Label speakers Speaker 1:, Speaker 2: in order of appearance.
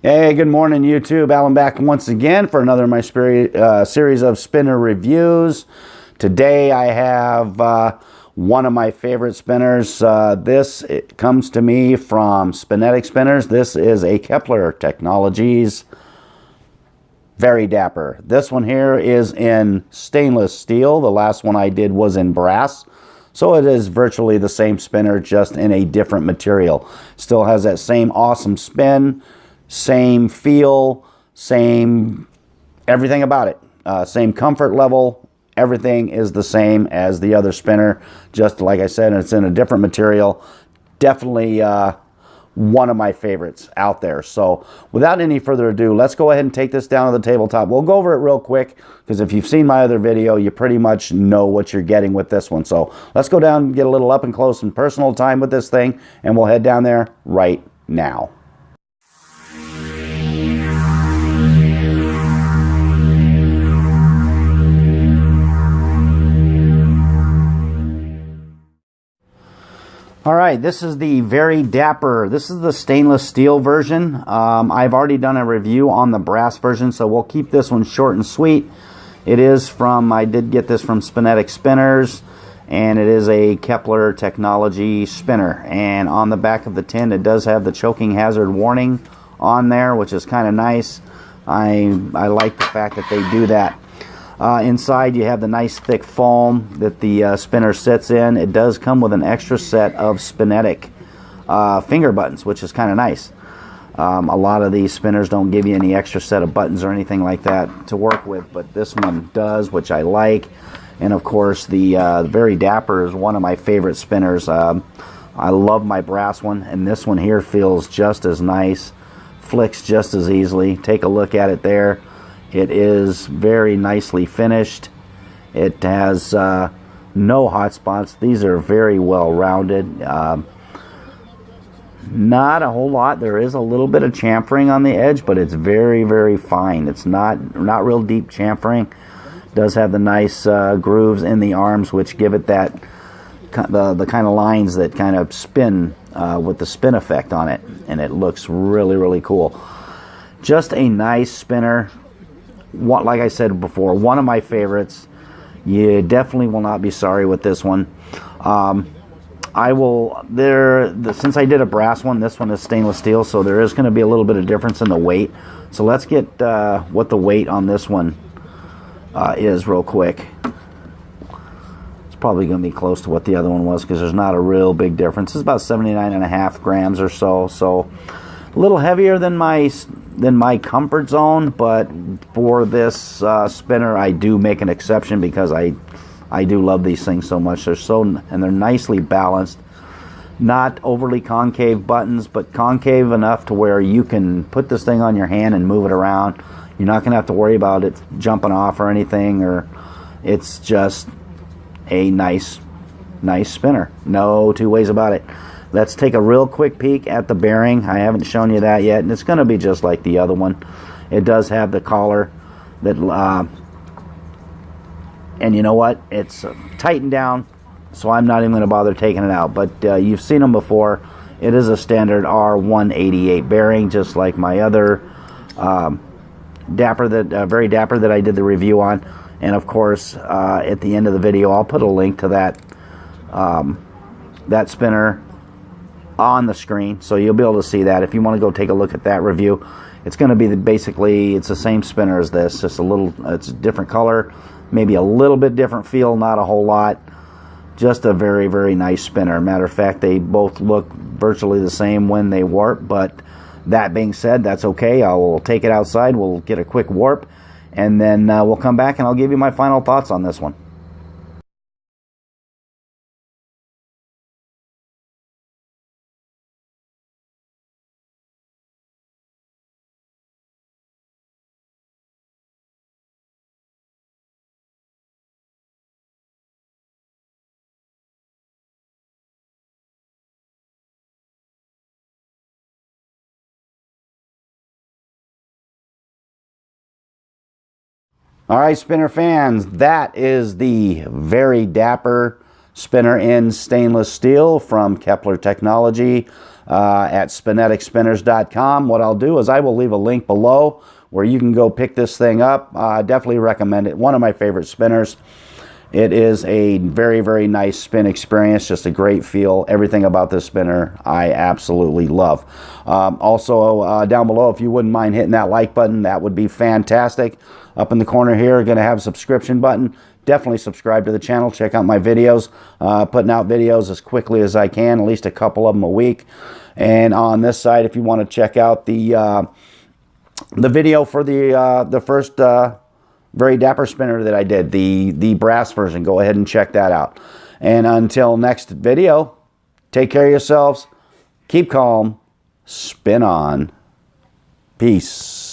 Speaker 1: Hey, good morning, YouTube. Alan back once again for another of my series of spinner reviews. Today I have one of my favorite spinners. This comes to me from Spinetic Spinners. This is a Kepler Technologies Very Dapper. This one here is in stainless steel. The last one I did was in brass. So it is virtually the same spinner, just in a different material. Still has that same awesome spin, same feel, same everything about it. Same comfort level. Everything is the same as the other spinner. Just like I said, it's in a different material. Definitely one of my favorites out there. So without any further ado, let's go ahead and take this down to the tabletop. We'll go over it real quick because if you've seen my other video, you pretty much know what you're getting with this one. So let's go down and get a little up and close and personal time with this thing, and we'll head down there right now. All right, this is the Very Dapper. This is the stainless steel version. I've already done a review on the brass version, so we'll keep this one short and sweet. It is from, I did get this from Spinetic Spinners, and it is a Kepler technology spinner. And on the back of the tin, it does have the choking hazard warning on there, which is kind of nice. I like the fact that they do that. Inside you have the nice thick foam that the spinner sits in. It does come with an extra set of Spinetic finger buttons, which is kind of nice. A lot of these spinners don't give you any extra set of buttons or anything like that to work with, but this one does, which I like. And of course the Very Dapper is one of my favorite spinners. I love my brass one, and this one here feels just as nice, flicks just as easily. Take a look at it there. It is very nicely finished. It has no hot spots. These are very well rounded. Not a whole lot. There is a little bit of chamfering on the edge, but it's very, very fine. It's not real deep chamfering. It does have the nice grooves in the arms, which give it that the kind of lines that kind of spin with the spin effect on it, and it looks really, really cool. Just a nice spinner. Like I said before, one of my favorites. You definitely will not be sorry with this one. Since I did a brass one, this one is stainless steel, so there is going to be a little bit of difference in the weight. So let's get what the weight on this one is real quick. It's probably going to be close to what the other one was because there's not a real big difference. It's about 79.5 grams or so. So a little heavier than my comfort zone, but for this spinner I do make an exception because I do love these things so much. They're nicely balanced. Not overly concave buttons, but concave enough to where you can put this thing on your hand and move it around. You're not going to have to worry about it jumping off or anything, or it's just a nice spinner. No two ways about it. Let's take a real quick peek at the bearing. I haven't shown you that yet, and it's going to be just like the other one. It does have the collar that, and you know what? It's tightened down, so I'm not even going to bother taking it out. But you've seen them before. It is a standard R188 bearing, just like my other Dapper, Very Dapper that I did the review on. And of course, at the end of the video, I'll put a link to that spinner on the screen, so you'll be able to see that if you want to go take a look at that review. It's going to be basically it's the same spinner as this, just it's a different color, maybe a little bit different feel, not a whole lot. Just a very, very nice spinner. Matter of fact, they both look virtually the same when they warp, but that being said, that's okay. I will take it outside, we'll get a quick warp, and then we'll come back and I'll give you my final thoughts on this one. All right, spinner fans, that is the Very Dapper spinner in stainless steel from Kepler Technology at spineticspinners.com. What I'll do is I will leave a link below where you can go pick this thing up. Definitely recommend it. One of my favorite spinners. It is a very, very nice spin experience, just a great feel. Everything about this spinner I absolutely love. Also, down below, if you wouldn't mind hitting that like button, that would be fantastic. Up in the corner here, going to have a subscription button. Definitely subscribe to the channel. Check out my videos. Putting out videos as quickly as I can, at least a couple of them a week. And on this side, if you want to check out the video for the first very dapper spinner that I did, the brass version, go ahead and check that out. And until next video, take care of yourselves, keep calm, spin on. Peace.